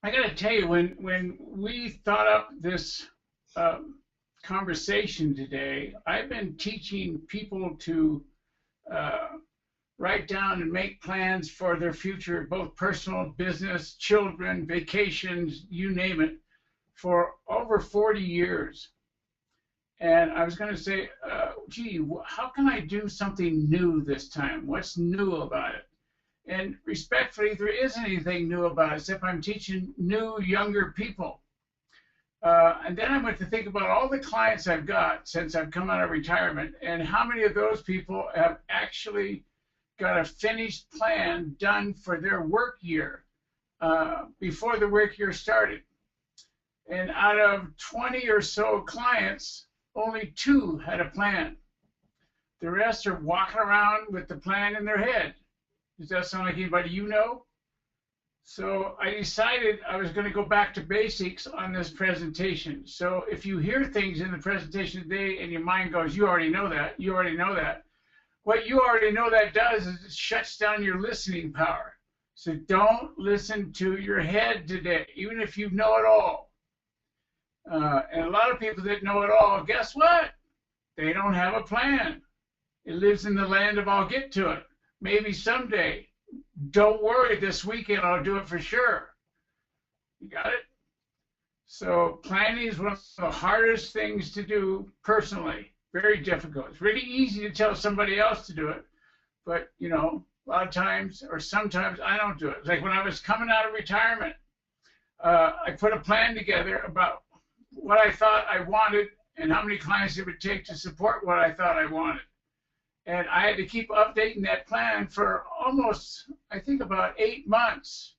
I got to tell you, when we thought up this um, conversation today, I've been teaching people to uh, write down and make plans for their future, both personal, business, children, vacations, you name it, for over 40 years. And I was going to say, gee, how can I do something new this time? What's new about it? And respectfully, there isn't anything new about it, except I'm teaching new, younger people. And then I went to think about all the clients I've got since I've come out of retirement, and how many of those people have actually got a finished plan done for their work year before the work year started. And out of 20 or so clients, only 2 had a plan. The rest are walking around with the plan in their head. Does that sound like anybody you know? So I decided I was going to go back to basics on this presentation. So if you hear things in the presentation today and your mind goes, you already know that, you already know that, what you already know that does is it shuts down your listening power. So don't listen to your head today, even if you know it all. And a lot of people that know it all, guess what? They don't have a plan. It lives in the land of I'll get to it. Maybe someday. Don't worry, this weekend I'll do it for sure. You got it? So planning is one of the hardest things to do personally. Very difficult. It's really easy to tell somebody else to do it, but you know, a lot of times or sometimes I don't do it. Like when I was coming out of retirement, I put a plan together about what I thought I wanted and how many clients it would take to support what I thought I wanted. And I had to keep updating that plan for almost, I think, about 8 months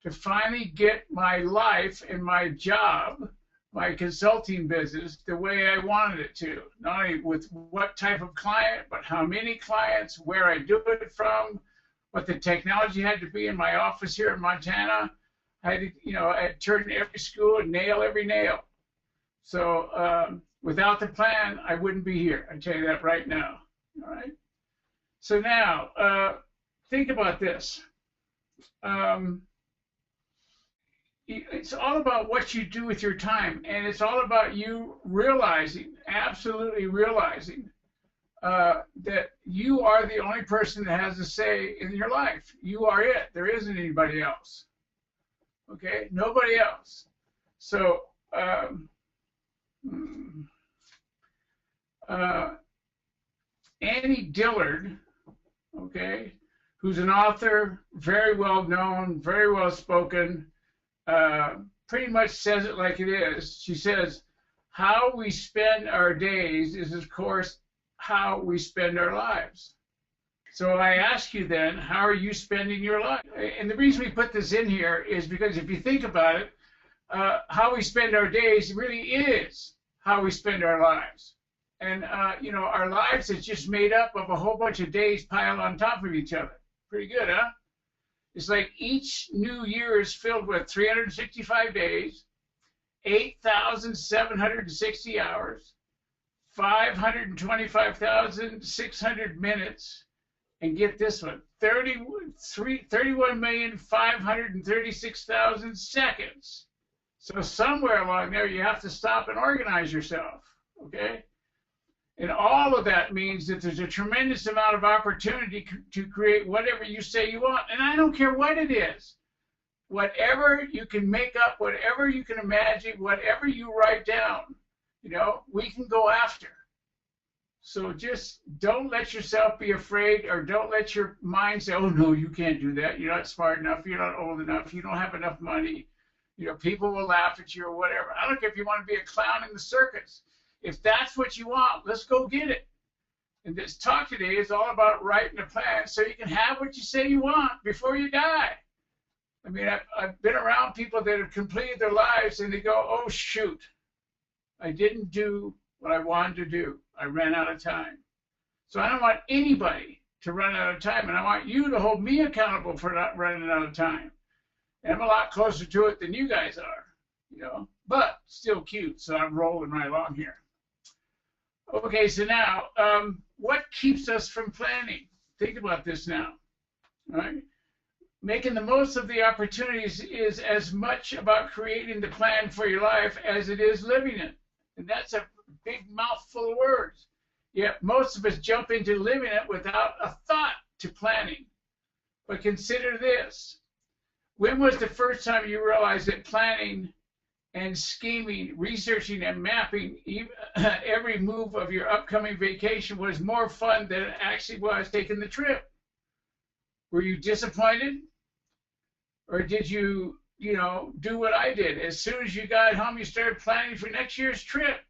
to finally get my life and my job, my consulting business, the way I wanted it to. Not only with what type of client, but how many clients, where I do it from, what the technology had to be in my office here in Montana. I had to, you know, I had to turn every screw and nail every nail. So without the plan, I wouldn't be here. I tell you that right now. All right. So now, think about this. It's all about what you do with your time, and it's all about you realizing, absolutely realizing, that you are the only person that has a say in your life. You are it. There isn't anybody else. Okay? Nobody else. So, Annie Dillard, okay, who's an author, very well known, very well spoken, pretty much says it like it is. She says, how we spend our days is, of course, how we spend our lives. So I ask you then, how are you spending your life? And the reason we put this in here is because if you think about it, how we spend our days really is how we spend our lives. And, you know, our lives is just made up of a whole bunch of days piled on top of each other. Pretty good, huh? It's like each new year is filled with 365 days, 8,760 hours, 525,600 minutes, and get this one, 31,536,000 seconds. So somewhere along there, you have to stop and organize yourself, okay? And all of that means that there's a tremendous amount of opportunity to create whatever you say you want. And I don't care what it is. Whatever you can make up, whatever you can imagine, whatever you write down, you know, we can go after. So just don't let yourself be afraid, or don't let your mind say, oh, no, you can't do that. You're not smart enough. You're not old enough. You don't have enough money. You know, people will laugh at you or whatever. I don't care if you want to be a clown in the circus. If that's what you want, let's go get it. And this talk today is all about writing a plan so you can have what you say you want before you die. I mean, I've been around people that have completed their lives and they go, oh, shoot, I didn't do what I wanted to do. I ran out of time. So I don't want anybody to run out of time, and I want you to hold me accountable for not running out of time. And I'm a lot closer to it than you guys are, you know, but still cute, so I'm rolling right along here. Okay, so now, what keeps us from planning? Think about this now, all right? making the most of the opportunities is as much about creating the plan for your life as it is living it. And that's a big mouthful of words. Yet most of us jump into living it without a thought to planning. But consider this. When was the first time you realized that planning and scheming, researching and mapping every move of your upcoming vacation was more fun than it actually was taking the trip? Were you disappointed? Or did you, do what I did? As soon as you got home, you started planning for next year's trip.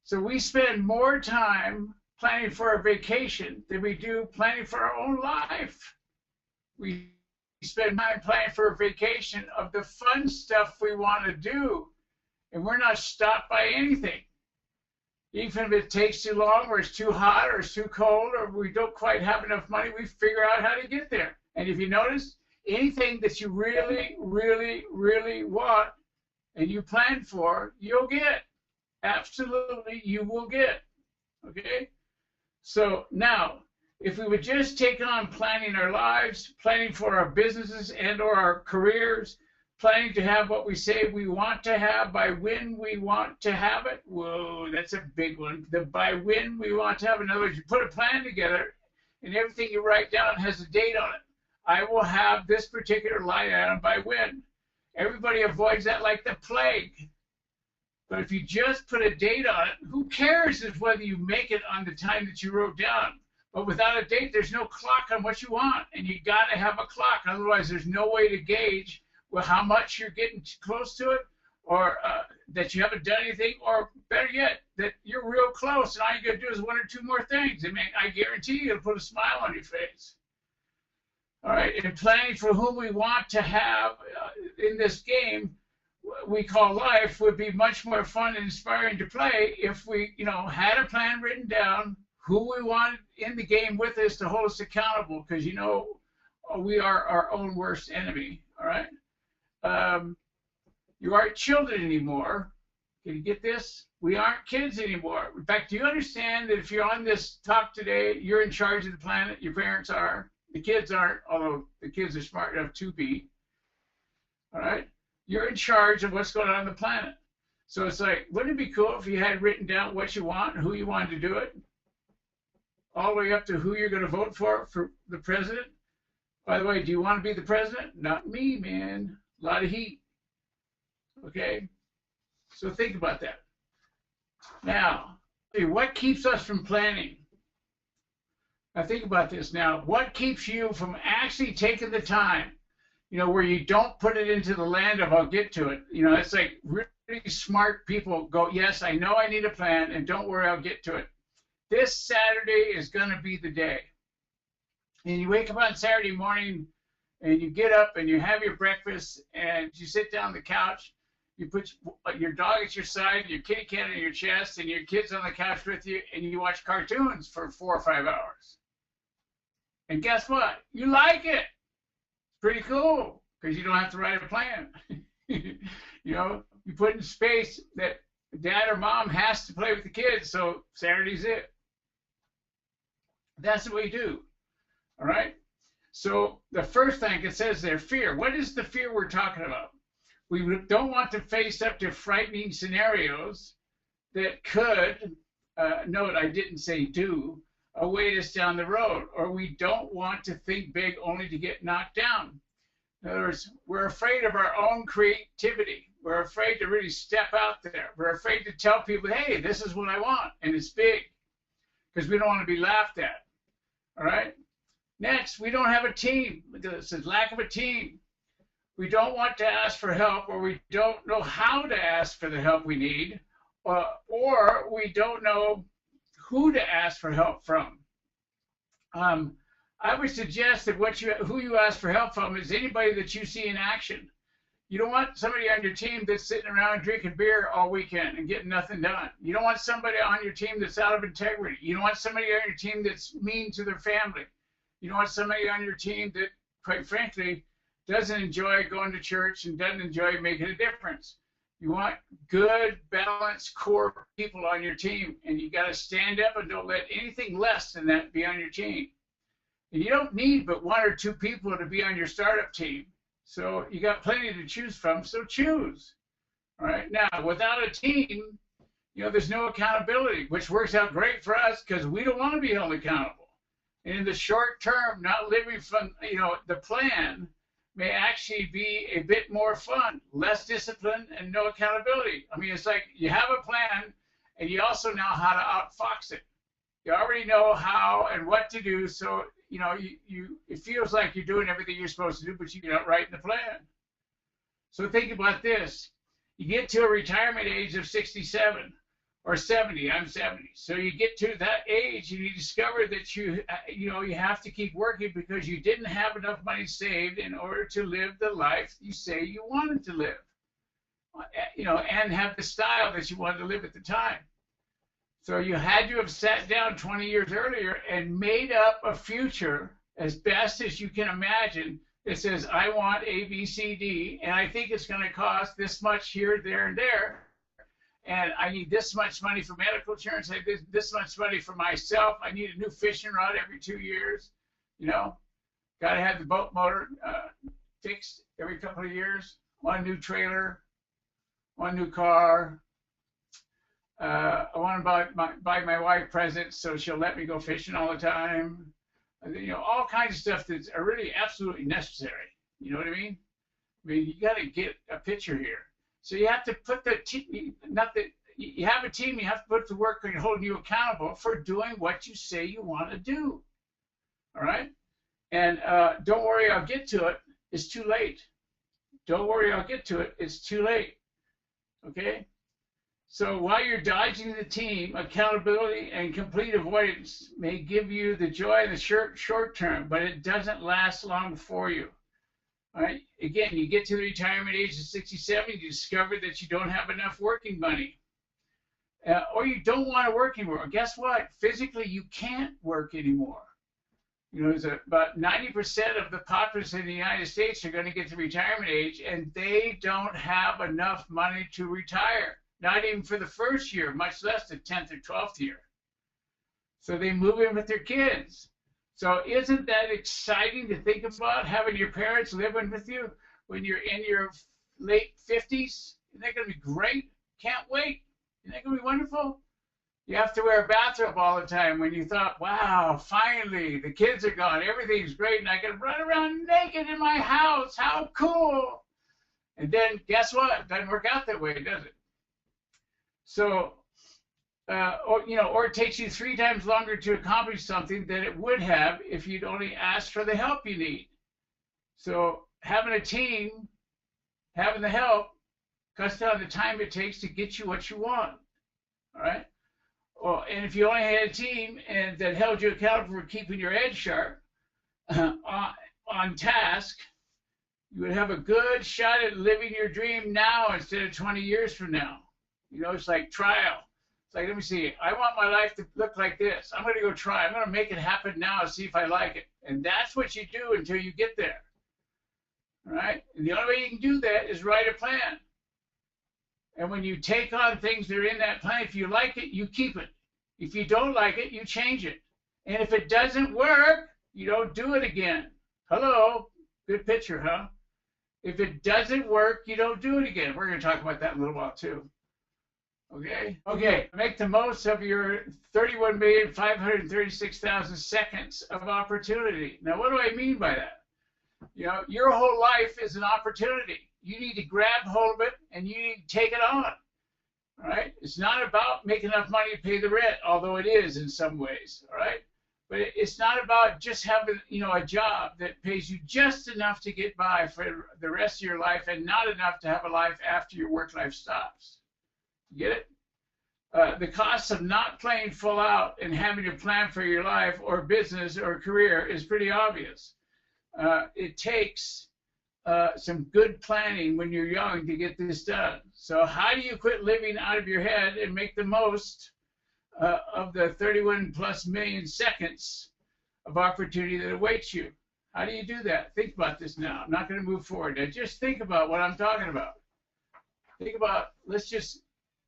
So we spend more time planning for our vacation than we do planning for our own life. We spend time planning for a vacation of the fun stuff we want to do, and we're not stopped by anything. Even if it takes too long, or it's too hot, or it's too cold, or we don't quite have enough money, we figure out how to get there. And if you notice, anything that you really, really, really want and you plan for, you'll get. Absolutely, you will get. Okay? So now, if we would just take on planning our lives, planning for our businesses and or our careers, planning to have what we say we want to have by when we want to have it. Whoa, that's a big one. The by when we want to have. In other words, you put a plan together and everything you write down has a date on it. I will have this particular line item by when. Everybody avoids that like the plague. But if you just put a date on it, who cares if whether you make it on the time that you wrote down? But without a date, there's no clock on what you want, and you got to have a clock. Otherwise, there's no way to gauge how much you're getting close to it, or that you haven't done anything, or better yet, that you're real close, and all you got to do is one or two more things. I guarantee you it'll put a smile on your face. All right, and planning for whom we want to have in this game we call life would be much more fun and inspiring to play if we, had a plan written down, who we wanted in the game with us to hold us accountable, because, we are our own worst enemy, all right? You aren't children anymore. Can you get this? We aren't kids anymore. In fact, do you understand that if you're on this talk today, you're in charge of the planet? Your parents are. The kids aren't, although the kids are smart enough to be. All right? You're in charge of what's going on the planet. So it's like, wouldn't it be cool if you had written down what you want and who you wanted to do it? All the way up to who you're going to vote for the president. By the way, do you want to be the president? Not me, man. A lot of heat. Okay? So think about that. Now, what keeps us from planning? Now think about this now. What keeps you from actually taking the time, where you don't put it into the land of I'll get to it? It's like really smart people go, yes, I know I need a plan, and don't worry, I'll get to it. This Saturday is going to be the day. And you wake up on Saturday morning, and you get up, and you have your breakfast, and you sit down on the couch. You put your dog at your side, your kitty cat on your chest, and your kids on the couch with you, and you watch cartoons for 4 or 5 hours. And guess what? You like it. It's pretty cool because you don't have to write a plan. You put in space that dad or mom has to play with the kids, so Saturday's it. That's what we do. All right? So the first thing it says there, fear. What is the fear we're talking about? We don't want to face up to frightening scenarios that could, note I didn't say do, await us down the road, or we don't want to think big only to get knocked down. In other words, we're afraid of our own creativity. We're afraid to really step out there. We're afraid to tell people, hey, this is what I want, and it's big, because we don't want to be laughed at. All right? Next, we don't have a team. It says lack of a team. We don't want to ask for help, or we don't know how to ask for the help we need, or we don't know who to ask for help from. I would suggest that who you ask for help from is anybody that you see in action. You don't want somebody on your team that's sitting around drinking beer all weekend and getting nothing done. You don't want somebody on your team that's out of integrity. You don't want somebody on your team that's mean to their family. You don't want somebody on your team that, quite frankly, doesn't enjoy going to church and doesn't enjoy making a difference. You want good, balanced, core people on your team, and you got to stand up and don't let anything less than that be on your team. And you don't need but 1 or 2 people to be on your startup team. So you got plenty to choose from, so choose. All right. Now, without a team, there's no accountability, which works out great for us because we don't want to be held accountable. And in the short term, not living from, the plan may actually be a bit more fun, less discipline, and no accountability. I mean, it's like you have a plan and you also know how to outfox it. You already know how and what to do, so it feels like you're doing everything you're supposed to do, but you're not writing the plan. So think about this. You get to a retirement age of 67 or 70. I'm 70. So you get to that age and you discover that you have to keep working because you didn't have enough money saved in order to live the life you say you wanted to live, and have the style that you wanted to live at the time. So you had to have sat down 20 years earlier and made up a future as best as you can imagine that says, I want A, B, C, D, and I think it's going to cost this much here, there, and there. And I need this much money for medical insurance. I need this much money for myself. I need a new fishing rod every 2 years. Got to have the boat motor fixed every couple of years. 1 new trailer, 1 new car. I want to buy my wife presents so she'll let me go fishing all the time. All kinds of stuff that's really absolutely necessary. You know what I mean? You got to get a picture here. So you have to put the team, you have a team, you have to put the work and holding you accountable for doing what you say you want to do. All right? And don't worry, I'll get to it. It's too late. Don't worry, I'll get to it. It's too late. Okay? So while you're dodging the team, accountability and complete avoidance may give you the joy in the short term, but it doesn't last long for you. All right. Again, you get to the retirement age of 67, you discover that you don't have enough working money, or you don't want to work anymore. Guess what? Physically, you can't work anymore. There's about 90% of the population in the United States are going to get to retirement age, and they don't have enough money to retire. Not even for the first year, much less the 10th or 12th year. So they move in with their kids. So isn't that exciting to think about, having your parents living with you when you're in your late 50s? Isn't that going to be great? Can't wait. Isn't that going to be wonderful? You have to wear a bathrobe all the time when you thought, wow, finally, the kids are gone. Everything's great, and I can run around naked in my house. How cool. And then guess what? It doesn't work out that way, does it? So, or it takes you 3 times longer to accomplish something than it would have if you'd only asked for the help you need. So having a team, having the help, cuts down the time it takes to get you what you want. All right? Well, and if you only had a team and that held you accountable for keeping your head sharp on task, you would have a good shot at living your dream now instead of 20 years from now. It's like trial. It's like, let me see, I want my life to look like this. I'm going to go try. I'm going to make it happen now and see if I like it. And that's what you do until you get there. All right? And the only way you can do that is write a plan. And when you take on things that are in that plan, if you like it, you keep it. If you don't like it, you change it. And if it doesn't work, you don't do it again. Hello? Good picture, huh? If it doesn't work, you don't do it again. We're going to talk about that in a little while, too. Okay, make the most of your 31,536,000 seconds of opportunity. Now, what do I mean by that? Your whole life is an opportunity. You need to grab hold of it, and you need to take it on. All right? It's not about making enough money to pay the rent, although it is in some ways. All right? But it's not about just having, a job that pays you just enough to get by for the rest of your life and not enough to have a life after your work life stops. Get it? The cost of not playing full out and having to plan for your life or business or career is pretty obvious. It takes some good planning when you're young to get this done. So how do you quit living out of your head and make the most of the 31 plus million seconds of opportunity that awaits you? How do you do that? Think about this now. I'm not going to move forward. Now just think about what I'm talking about. Think about, let's just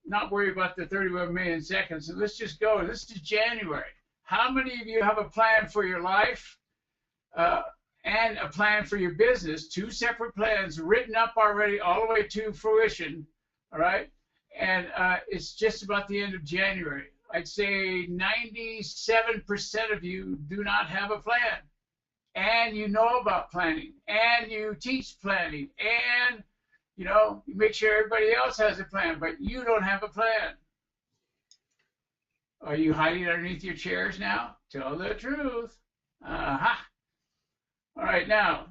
not worry about the 31 million seconds. And let's just go. This is January. How many of you have a plan for your life uh, and a plan for your business, two separate plans written up already all the way to fruition, all right? And it's just about the end of January. I'd say 97% of you do not have a plan. And you know about planning, and you teach planning, and you know, you make sure everybody else has a plan, but you don't have a plan. Are you hiding underneath your chairs now? Tell the truth. Aha. All right, now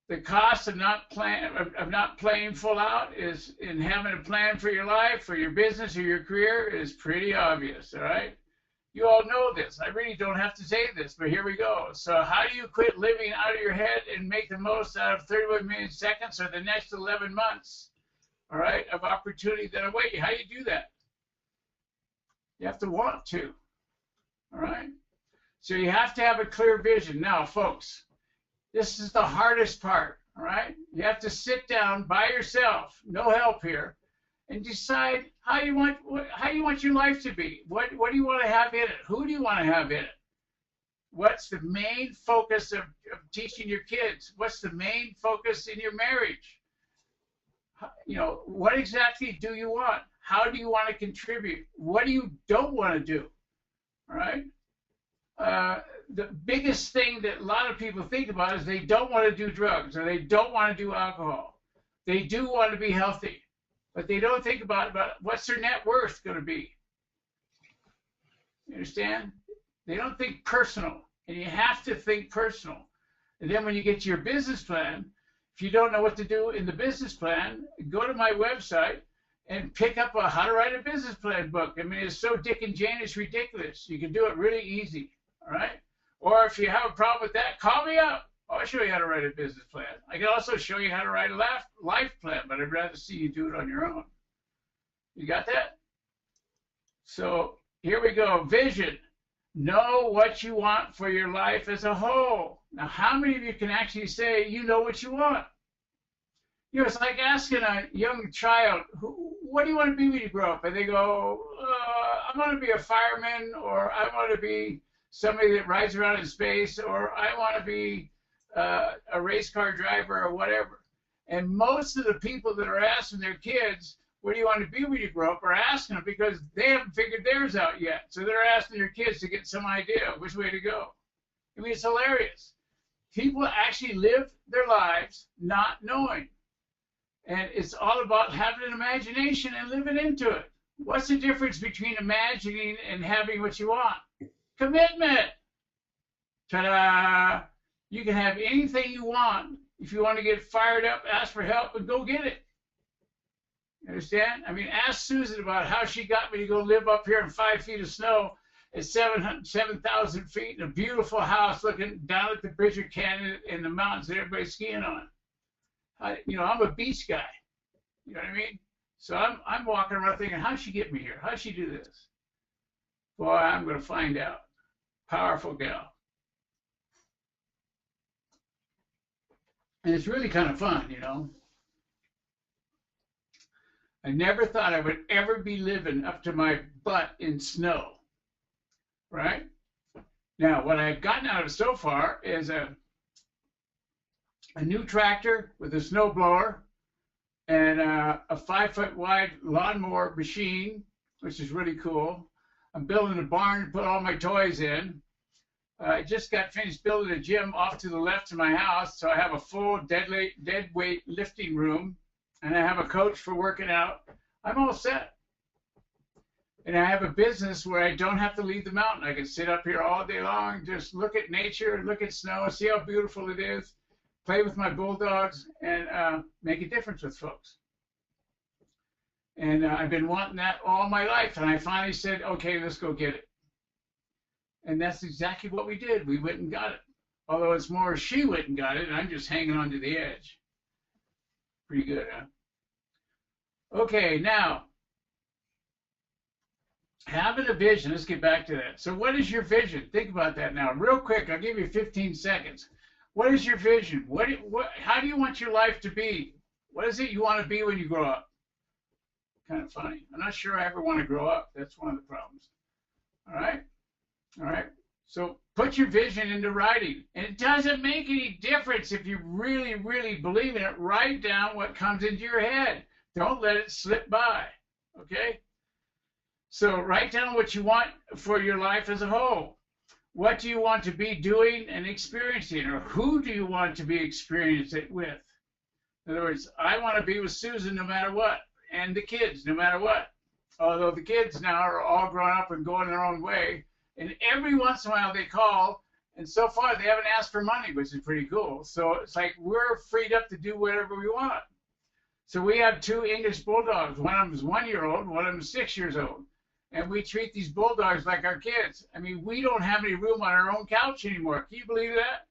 the cost of not playing full out is in having a plan for your life, for your business, or your career is pretty obvious. All right, you all know this. I really don't have to say this, but here we go. So, how do you quit living out of your head and make the most out of 31 million seconds or the next 11 months? All right, of opportunity that await you. How do you do that? You have to want to. All right. So you have to have a clear vision. Now, folks, this is the hardest part, all right? You have to sit down by yourself, no help here, and decide how you want your life to be. What do you want to have in it? Who do you want to have in it? What's the main focus of teaching your kids? What's the main focus in your marriage? You know, what exactly do you want? How do you want to contribute? What do you don't want to do? All right? The biggest thing that a lot of people think about is they don't want to do drugs or they don't want to do alcohol. They do want to be healthy, but they don't think about what's their net worth going to be. You understand? They don't think personal, and you have to think personal. And then when you get to your business plan, if you don't know what to do in the business plan, go to my website and pick up a How to Write a Business Plan book. I mean, it's so Dick and Jane, it's ridiculous. You can do it really easy, all right? Or if you have a problem with that, call me up. I'll show you how to write a business plan. I can also show you how to write a life plan, but I'd rather see you do it on your own. You got that? So here we go. Vision. Know what you want for your life as a whole. Now, how many of you can actually say you know what you want? You know, it's like asking a young child, what do you want to be when you grow up? And they go, I want to be a fireman, or I want to be somebody that rides around in space, or I want to be a race car driver or whatever. And most of the people that are asking their kids, what do you want to be when you grow up, are asking them because they haven't figured theirs out yet. So they're asking their kids to get some idea of which way to go. I mean, it's hilarious. People actually live their lives not knowing. And it's all about having an imagination and living into it. What's the difference between imagining and having what you want? Commitment. Ta-da! You can have anything you want. If you want to get fired up, ask for help and go get it. You understand? I mean, ask Susan about how she got me to go live up here in 5 feet of snow at 7,000 feet in a beautiful house looking down at the Bridger Canyon and the mountains that everybody's skiing on. You know, I'm a beach guy. You know what I mean? So I'm walking around thinking, how'd she get me here? How'd she do this? Boy, I'm going to find out. Powerful gal. And it's really kind of fun, you know. I never thought I would ever be living up to my butt in snow, right? Now, what I've gotten out of it so far is a new tractor with a snow blower and a 5-foot wide lawnmower machine, which is really cool. I'm building a barn to put all my toys in. I just got finished building a gym off to the left of my house, so I have a full dead weight lifting room, and I have a coach for working out. I'm all set. And I have a business where I don't have to leave the mountain. I can sit up here all day long, just look at nature, look at snow, see how beautiful it is, play with my bulldogs, and make a difference with folks. And I've been wanting that all my life, and I finally said, okay, let's go get it. And that's exactly what we did. We went and got it. Although it's more she went and got it, and I'm just hanging on to the edge. Pretty good, huh? Okay, now, having a vision. Let's get back to that. So what is your vision? Think about that now. Real quick, I'll give you 15 seconds. What is your vision? How do you want your life to be? What is it you want to be when you grow up? Kind of funny. I'm not sure I ever want to grow up. That's one of the problems. All right? All right. So Put your vision into writing. And it doesn't make any difference if you really, really believe in it. Write down what comes into your head. Don't let it slip by. Okay? So write down what you want for your life as a whole. What do you want to be doing and experiencing? Or who do you want to be experiencing it with? In other words, I want to be with Susan no matter what, and the kids no matter what. Although the kids now are all grown up and going their own way. And every once in a while they call, and so far they haven't asked for money, which is pretty cool. So it's like we're freed up to do whatever we want. So we have 2 English bulldogs. One of them is 1-year-old, one of them is 6 years old. And we treat these bulldogs like our kids. I mean, we don't have any room on our own couch anymore. Can you believe that?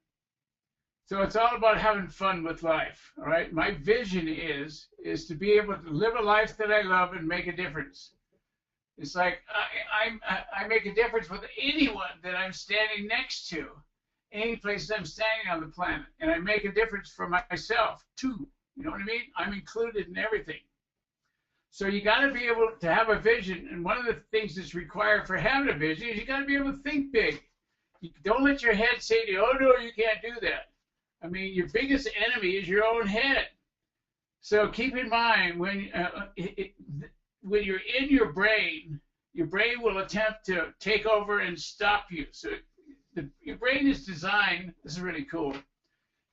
So it's all about having fun with life, all right? My vision is to be able to live a life that I love and make a difference. It's like I make a difference with anyone that I'm standing next to, any place I'm standing on the planet. And I make a difference for myself, too. You know what I mean? I'm included in everything. So you got to be able to have a vision. And one of the things that's required for having a vision is you got to be able to think big. You don't let your head say to you, oh, no, you can't do that. I mean, your biggest enemy is your own head. So keep in mind, when you're in your brain will attempt to take over and stop you. So your brain is designed, this is really cool,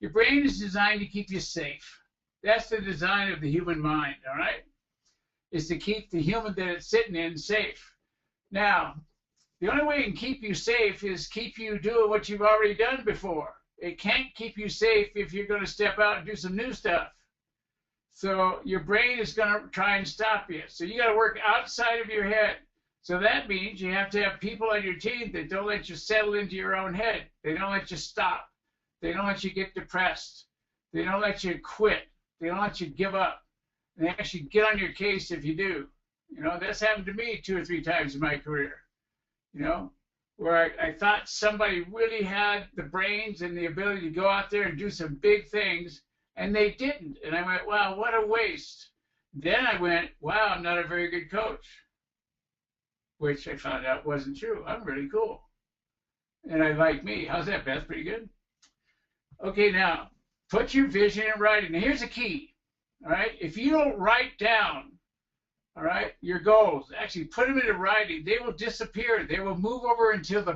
your brain is designed to keep you safe. That's the design of the human mind, all right? Is to keep the human that it's sitting in safe. Now, the only way it can keep you safe is keep you doing what you've already done before. It can't keep you safe if you're going to step out and do some new stuff. So your brain is going to try and stop you. So you got to work outside of your head. So that means you have to have people on your team that don't let you settle into your own head. They don't let you stop. They don't let you get depressed. They don't let you quit. They don't let you give up. They actually get on your case if you do. You know, that's happened to me 2 or 3 times in my career. You know, where I thought somebody really had the brains and the ability to go out there and do some big things, and they didn't. And I went, wow, what a waste. Then I went, wow, I'm not a very good coach, which I found out wasn't true. I'm really cool. And I like me. How's that, Beth? Pretty good? Okay, now, put your vision in writing. Now, here's the key. All right, if you don't write down, all right, your goals, actually put them into writing, they will disappear. They will move over into the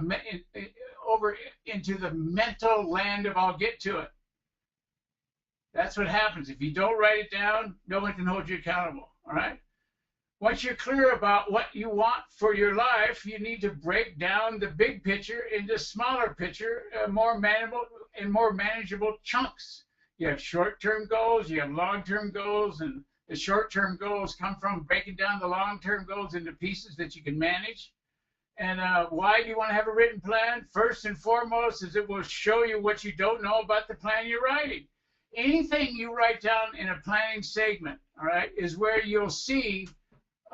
mental land of I'll get to it. That's what happens. If you don't write it down, no one can hold you accountable. All right. Once you're clear about what you want for your life, you need to break down the big picture into smaller picture, more manageable chunks. You have short-term goals, you have long-term goals, and the short-term goals come from breaking down the long-term goals into pieces that you can manage. And why do you want to have a written plan? First and foremost is it will show you what you don't know about the plan you're writing. Anything you write down in a planning segment, all right, is where you'll see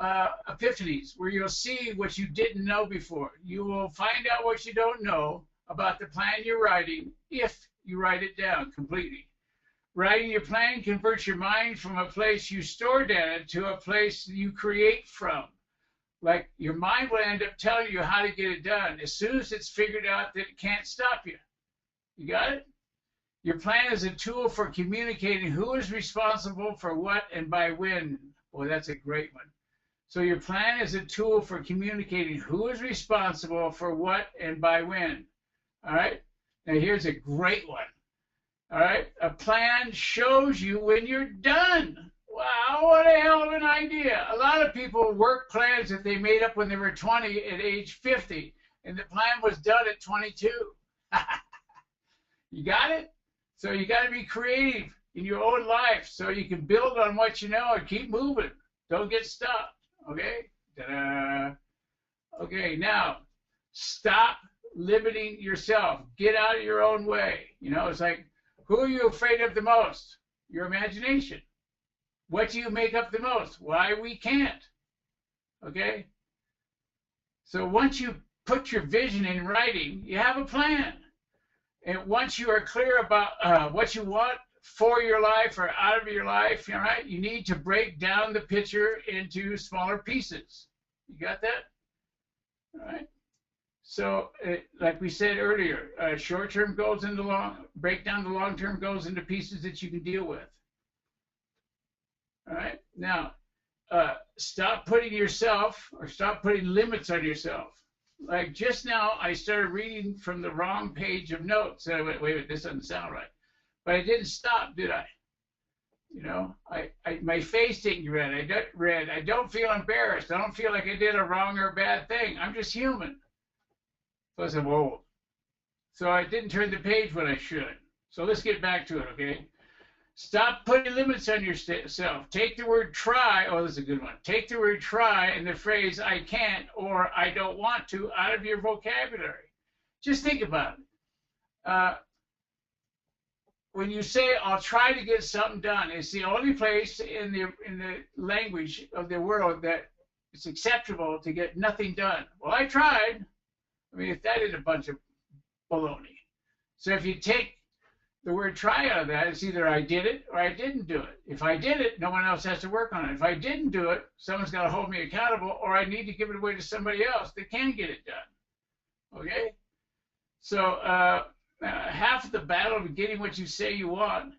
epiphanies, where you'll see what you didn't know before. You will find out what you don't know about the plan you're writing if you write it down completely. Writing your plan converts your mind from a place you store data to a place you create from. Like your mind will end up telling you how to get it done as soon as it's figured out that it can't stop you. You got it? Your plan is a tool for communicating who is responsible for what and by when. Boy, that's a great one. So your plan is a tool for communicating who is responsible for what and by when. All right? Now here's a great one. All right, a plan shows you when you're done. Wow, what a hell of an idea. A lot of people work plans that they made up when they were 20 at age 50, and the plan was done at 22. You got it? So you got to be creative in your own life so you can build on what you know and keep moving. Don't get stopped, okay? Ta-da. Okay, now, stop limiting yourself. Get out of your own way. You know, it's like, who are you afraid of the most? Your imagination. What do you make up the most? Why we can't. Okay? So once you put your vision in writing, you have a plan. And once you are clear about what you want for your life or out of your life, all right, you need to break down the picture into smaller pieces. You got that? All right? So, like we said earlier, short-term goals into break down the long-term goals into pieces that you can deal with. All right. Now, stop putting limits on yourself. Like just now, I started reading from the wrong page of notes. And I went, wait a minute, this doesn't sound right. But I didn't stop, did I? You know, my face didn't get red. I don't feel embarrassed. I don't feel like I did a wrong or bad thing. I'm just human. Plus, I'm old. So I didn't turn the page when I should. So let's get back to it, okay? Stop putting limits on yourself. Take the word try. Oh, this is a good one. Take the word try and the phrase I can't or I don't want to out of your vocabulary. Just think about it. When you say I'll try to get something done, it's the only place in the language of the world that it's acceptable to get nothing done. Well, I tried. I mean, if that is a bunch of baloney. So if you take the word try out of that, it's either I did it or I didn't do it. If I did it, no one else has to work on it. If I didn't do it, someone's got to hold me accountable, or I need to give it away to somebody else that can get it done. Okay? So half of the battle of getting what you say you want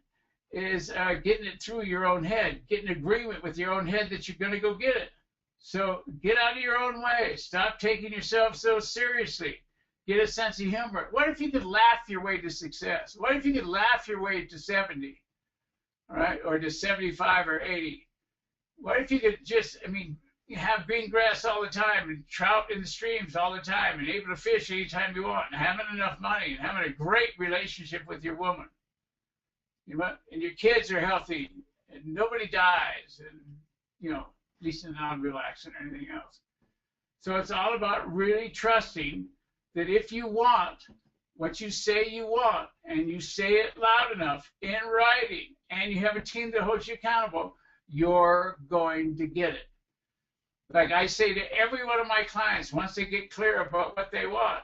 is getting it through your own head, getting agreement with your own head that you're going to go get it. So get out of your own way. Stop taking yourself so seriously. Get a sense of humor. What if you could laugh your way to success? What if you could laugh your way to 70, all right, or to 75 or 80? What if you could just, I mean, have green grass all the time and trout in the streams all the time and able to fish anytime you want and having enough money and having a great relationship with your woman, you know, and your kids are healthy and nobody dies and, you know, at least in non-relaxing or anything else. So it's all about really trusting that if you want what you say you want and you say it loud enough in writing and you have a team that holds you accountable, you're going to get it. Like I say to every one of my clients, once they get clear about what they want,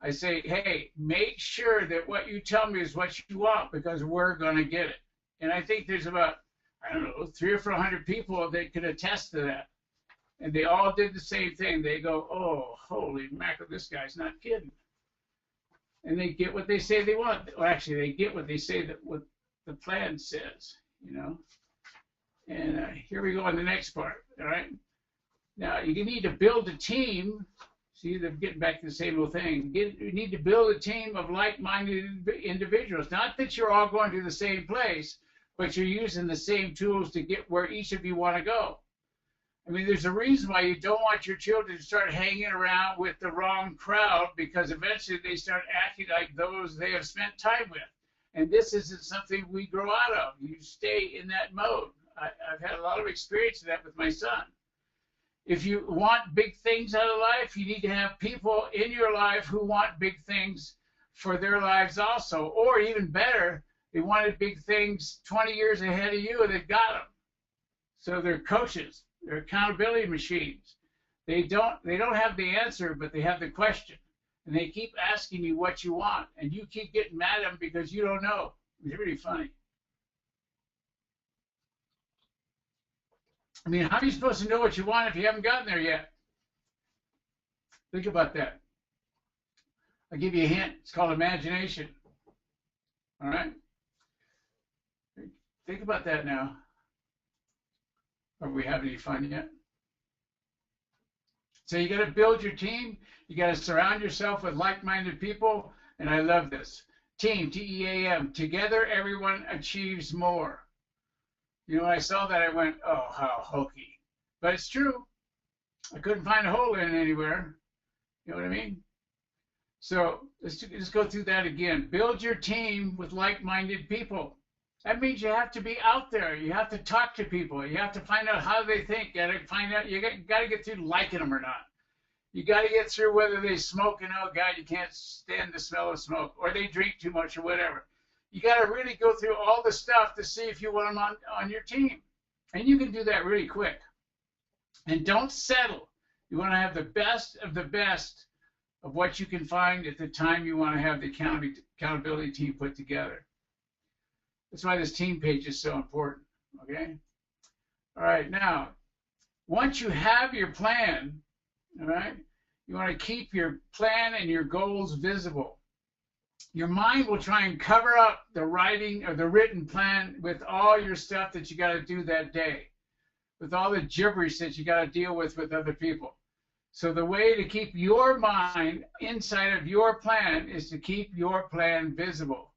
I say, hey, make sure that what you tell me is what you want because we're going to get it. And I think there's about, I don't know, 300 or 400 people that could attest to that. And they all did the same thing. They go, oh, holy mackerel, this guy's not kidding. And they get what they say they want. Or actually, they get what they say that what the plan says, you know. And here we go on the next part, all right? Now, you need to build a team. See, they're getting back to the same old thing. You need to build a team of like-minded individuals. Not that you're all going to the same place, but you're using the same tools to get where each of you want to go. I mean, there's a reason why you don't want your children to start hanging around with the wrong crowd because eventually they start acting like those they have spent time with. And this isn't something we grow out of. You stay in that mode. I've had a lot of experience of that with my son. If you want big things out of life, you need to have people in your life who want big things for their lives also. Or even better, they wanted big things 20 years ahead of you and they got them. So they're coaches. They're accountability machines. They don't have the answer, but they have the question. And they keep asking you what you want. And you keep getting mad at them because you don't know. It's really funny. I mean, how are you supposed to know what you want if you haven't gotten there yet? Think about that. I'll give you a hint. It's called imagination. All right? Think about that now. Are we having any fun yet? So you got to build your team. You got to surround yourself with like-minded people. And I love this. Team, T-E-A-M. Together, everyone achieves more. You know, when I saw that, I went, oh, how hokey. But it's true. I couldn't find a hole in it anywhere. You know what I mean? So let's go through that again. Build your team with like-minded people. That means you have to be out there. You have to talk to people. You have to find out how they think. You got to get through liking them or not. You got to get through whether they smoke and, oh, God, you can't stand the smell of smoke, or they drink too much or whatever. You got to really go through all the stuff to see if you want them on your team. And you can do that really quick. And don't settle. You want to have the best of what you can find at the time you want to have the accountability team put together. That's why this team page is so important, okay? All right, now, once you have your plan, all right, You want to keep your plan and your goals visible. Your mind will try and cover up the writing or the written plan with all your stuff that you got to do that day, with all the gibberish that you got to deal with other people. So the way to keep your mind inside of your plan is to keep your plan visible.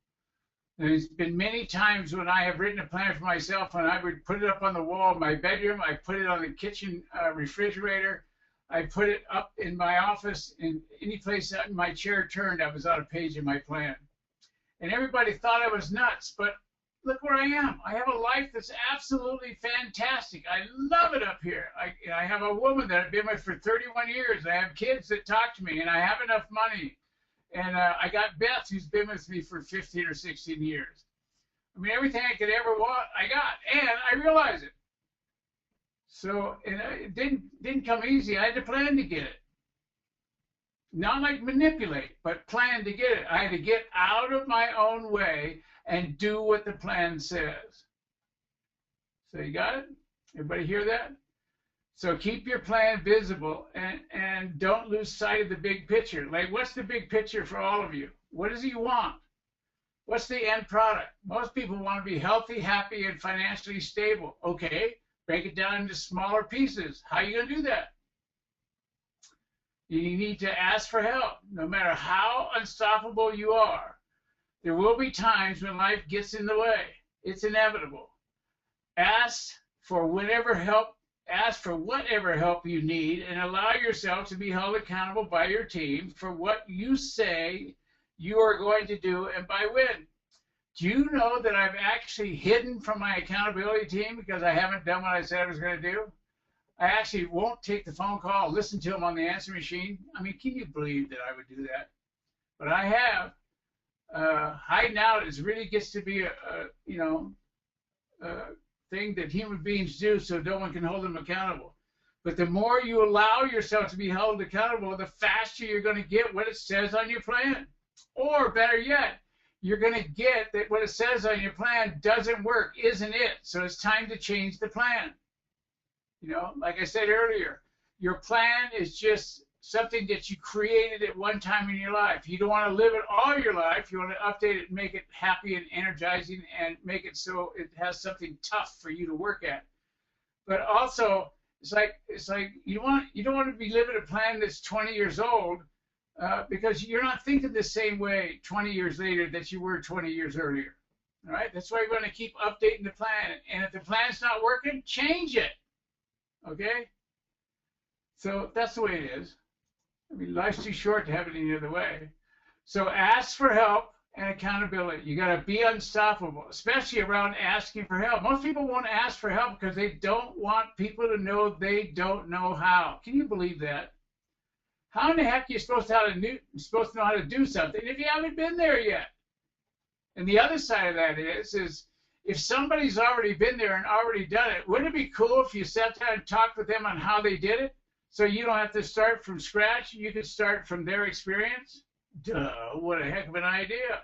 There's been many times when I have written a plan for myself and I would put it up on the wall of my bedroom, I put it on the kitchen refrigerator, I put it up in my office, in any place that my chair turned, I was on a page in my plan. And everybody thought I was nuts, but look where I am. I have a life that's absolutely fantastic. I love it up here. I have a woman that I've been with for 31 years. I have kids that talk to me, and I have enough money. And I got Beth, who's been with me for 15 or 16 years. I mean, everything I could ever want, I got, and I realize it. So it didn't come easy. I had to plan to get it. Not like manipulate, but plan to get it. I had to get out of my own way and do what the plan says. So you got it? Everybody hear that? So keep your plan visible and don't lose sight of the big picture. Like, what's the big picture for all of you? What does he want? What's the end product? Most people want to be healthy, happy, and financially stable. Okay, break it down into smaller pieces. How are you going to do that? You need to ask for help. No matter how unstoppable you are, there will be times when life gets in the way. It's inevitable. Ask for whatever help you need and allow yourself to be held accountable by your team for what you say you are going to do and by when. Do you know that I've actually hidden from my accountability team because I haven't done what I said I was going to do? I actually won't take the phone call, listen to them on the answer machine. I mean, can you believe that I would do that? But I have. Hiding out really gets to be a thing that human beings do so no one can hold them accountable. But the more you allow yourself to be held accountable, the faster you're going to get what it says on your plan. Or better yet, you're going to get that what it says on your plan doesn't work, isn't it? So it's time to change the plan. You know, like I said earlier, your plan is just something that you created at one time in your life. You don't want to live it all your life. You want to update it, make it happy and energizing, and make it so it has something tough for you to work at. But also, it's like you don't want to be living a plan that's 20 years old because you're not thinking the same way 20 years later that you were 20 years earlier. All right? That's why you're going to keep updating the plan. And if the plan's not working, change it. Okay? So that's the way it is. I mean, life's too short to have it any other way. So ask for help and accountability. You got to be unstoppable, especially around asking for help. Most people won't ask for help because they don't want people to know they don't know how. Can you believe that? How in the heck are you supposed to know how to do something if you haven't been there yet? And the other side of that is if somebody's already been there and already done it, wouldn't it be cool if you sat down and talked with them on how they did it? So you don't have to start from scratch. You can start from their experience. Duh, what a heck of an idea.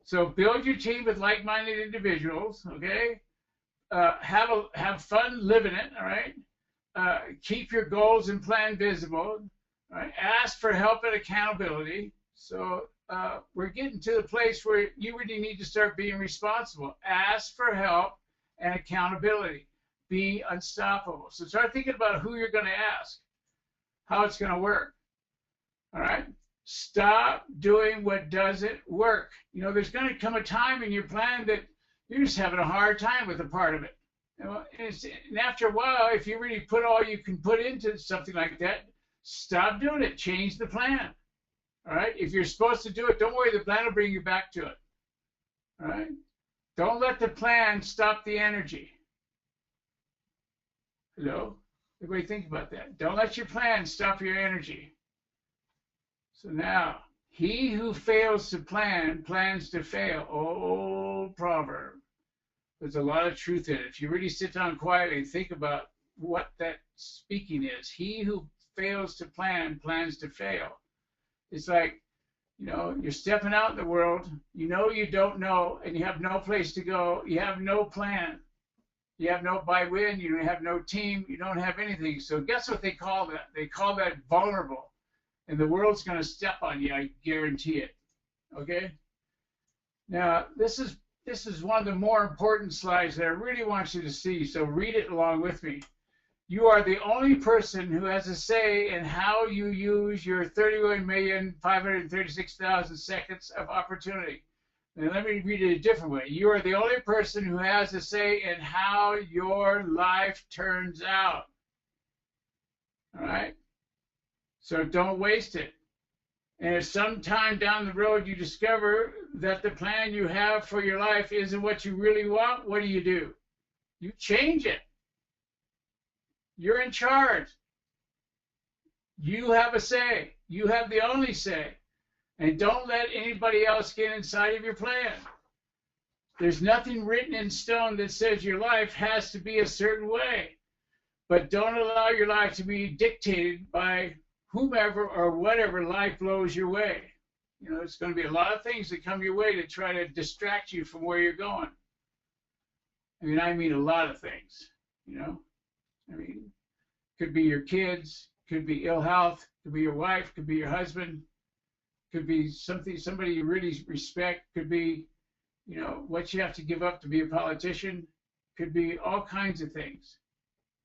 So build your team with like-minded individuals, okay? Have fun living it, all right? Keep your goals and plan visible, all right? Ask for help and accountability. So we're getting to the place where you really need to start being responsible. Ask for help and accountability. Be unstoppable. So start thinking about who you're going to ask, how it's going to work. All right? Stop doing what doesn't work. You know, there's going to come a time in your plan that you're just having a hard time with a part of it. You know, and after a while, if you really put all you can put into something like that, stop doing it. Change the plan. All right? If you're supposed to do it, don't worry. The plan will bring you back to it. All right? Don't let the plan stop the energy. Hello? Everybody think about that. Don't let your plan stop your energy. So now, he who fails to plan plans to fail. Old proverb. There's a lot of truth in it. If you really sit down quietly and think about what that speaking is, he who fails to plan plans to fail. It's like, you know, you're stepping out in the world, you know you don't know, and you have no place to go, you have no plan. You have no by when, you have no team, you don't have anything. So guess what they call that? They call that vulnerable. and the world's going to step on you. I guarantee it. Okay. Now this is one of the more important slides that I really want you to see. So read it along with me. You are the only person who has a say in how you use your 31,536,000 seconds of opportunity. And let me read it a different way. You are the only person who has a say in how your life turns out. All right? So don't waste it. And if sometime down the road you discover that the plan you have for your life isn't what you really want, what do? You change it. You're in charge. You have a say. You have the only say. And don't let anybody else get inside of your plan. There's nothing written in stone that says your life has to be a certain way. But don't allow your life to be dictated by whomever or whatever life blows your way. You know, there's going to be a lot of things that come your way to try to distract you from where you're going. I mean a lot of things, you know. Could be your kids, could be ill health, could be your wife, could be your husband, could be somebody you really respect, could be, you know, what you have to give up to be a politician, could be all kinds of things,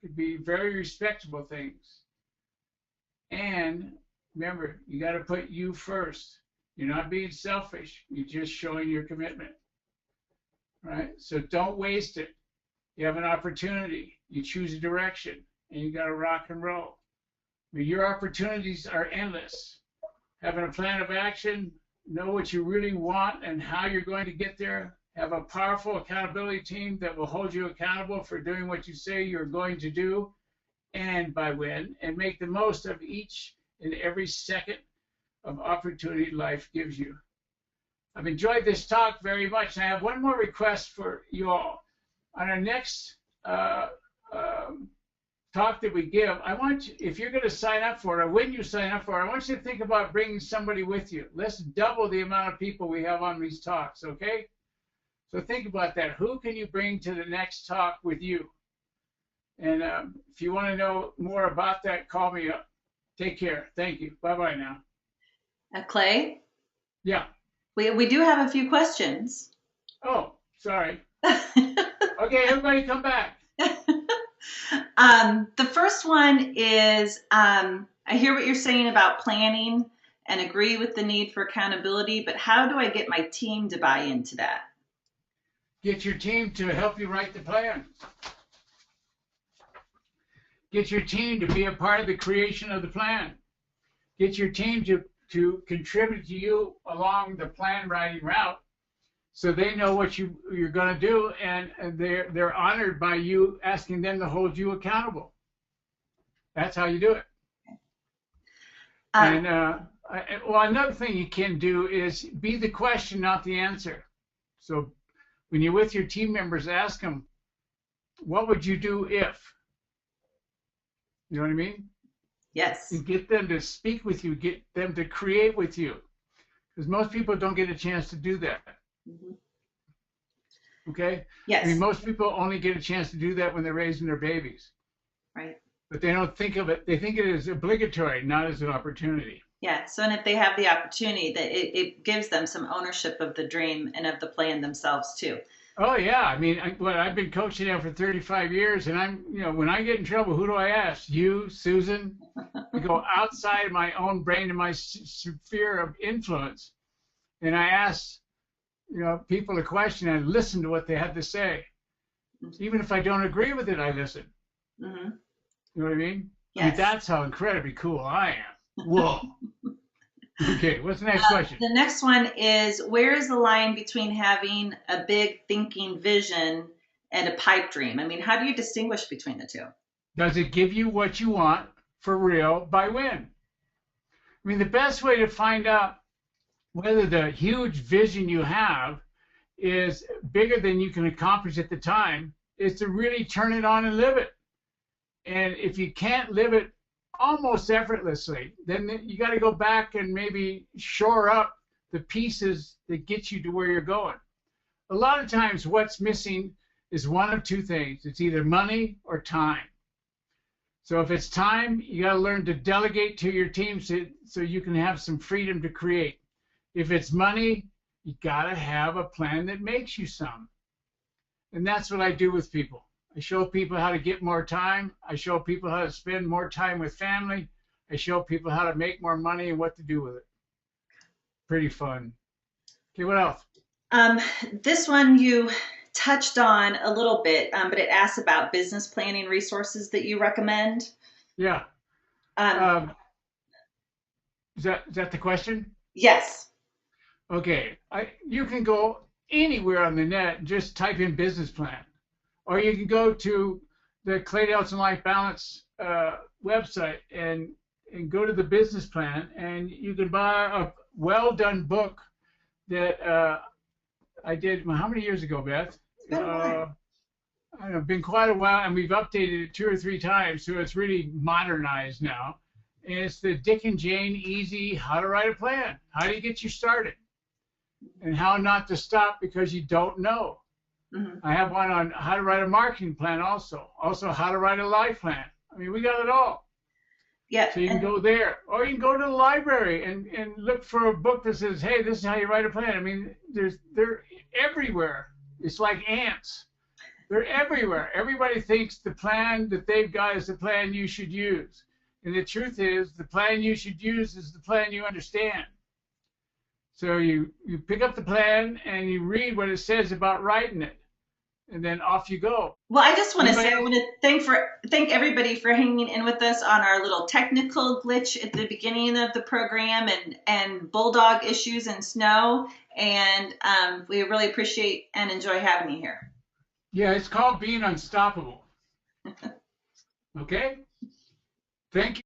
could be very respectable things. And remember, you got to put you first. You're not being selfish. You're just showing your commitment. Right? So don't waste it. You have an opportunity. You choose a direction, and you got to rock and roll. Your opportunities are endless. Having a plan of action, know what you really want and how you're going to get there. Have a powerful accountability team that will hold you accountable for doing what you say you're going to do and by when, and make the most of each and every second of opportunity life gives you. I've enjoyed this talk very much, and I have one more request for you all. On our next talk that we give, I want you, if you're going to sign up for it, or when you sign up for it, I want you to think about bringing somebody with you. Let's double the amount of people we have on these talks, okay? So think about that. Who can you bring to the next talk with you? And if you want to know more about that, call me up. Take care. Thank you. Bye-bye now. Clay? Yeah. We do have a few questions. Oh, sorry. Okay, everybody come back. The first one is, I hear what you're saying about planning and agree with the need for accountability, but how do I get my team to buy into that? Get your team to help you write the plan. Get your team to be a part of the creation of the plan. Get your team to contribute to you along the plan writing route, so they know what you're going to do, and they're honored by you asking them to hold you accountable. That's how you do it. Well, another thing you can do is be the question, not the answer. So when you're with your team members, ask them, what would you do if? You know what I mean? Yes. And get them to speak with you, get them to create with you. Because most people don't get a chance to do that. Mm-hmm. Okay? Yes. I mean, most people only get a chance to do that when they're raising their babies. Right. But they don't think of it, they think it is obligatory, not as an opportunity. Yeah. So, and if they have the opportunity, that it gives them some ownership of the dream and of the plan themselves too. Oh yeah, I mean, I've been coaching now for 35 years, and when I get in trouble, who do I ask? You, Susan? I go outside my own brain and my sphere of influence, and I ask, people a question, and I listen to what they have to say. Even if I don't agree with it, I listen. Mm-hmm. You know what I mean? Yes. I mean, that's how incredibly cool I am. Whoa. Okay, what's the next question? The next one is, where is the line between having a big thinking vision and a pipe dream? I mean, how do you distinguish between the two? Does it give you what you want for real by when? I mean, the best way to find out whether the huge vision you have is bigger than you can accomplish at the time is to really turn it on and live it. And if you can't live it almost effortlessly, then you got to go back and maybe shore up the pieces that get you to where you're going. A lot of times what's missing is one of two things. It's either money or time. So if it's time, you got to learn to delegate to your team so you can have some freedom to create. If it's money, you got to have a plan that makes you some. And that's what I do with people. I show people how to get more time. I show people how to spend more time with family. I show people how to make more money and what to do with it. Pretty fun. Okay, what else? Um, this one you touched on a little bit, but it asks about business planning resources that you recommend. Yeah. Um, Um, is that the question? yes. Okay. You can go anywhere on the net and just type in business plan. Or you can go to the Clay Nelson Life Balance website and go to the business plan, and you can buy a well-done book that I did. How many years ago, Beth? It's been a while. I don't know, been quite a while, and we've updated it 2 or 3 times, so it's really modernized now. And it's the Dick and Jane Easy How to Write a Plan. How do you get you started? And how not to stop because you don't know. Mm-hmm. I have one on how to write a marketing plan also. Also how to write a life plan. I mean, we got it all. Yeah. So you can go there. Or you can go to the library and look for a book that says, hey, this is how you write a plan. I mean, they're everywhere. It's like ants. They're everywhere. Everybody thinks the plan that they've got is the plan you should use. And the truth is, the plan you should use is the plan you understand. So you pick up the plan and you read what it says about writing it. And then off you go. Well, I just want to Anybody say I else? want to thank everybody for hanging in with us on our little technical glitch at the beginning of the program and bulldog issues and snow. And we really appreciate and enjoy having you here. Yeah, it's called being unstoppable. Okay? Thank you.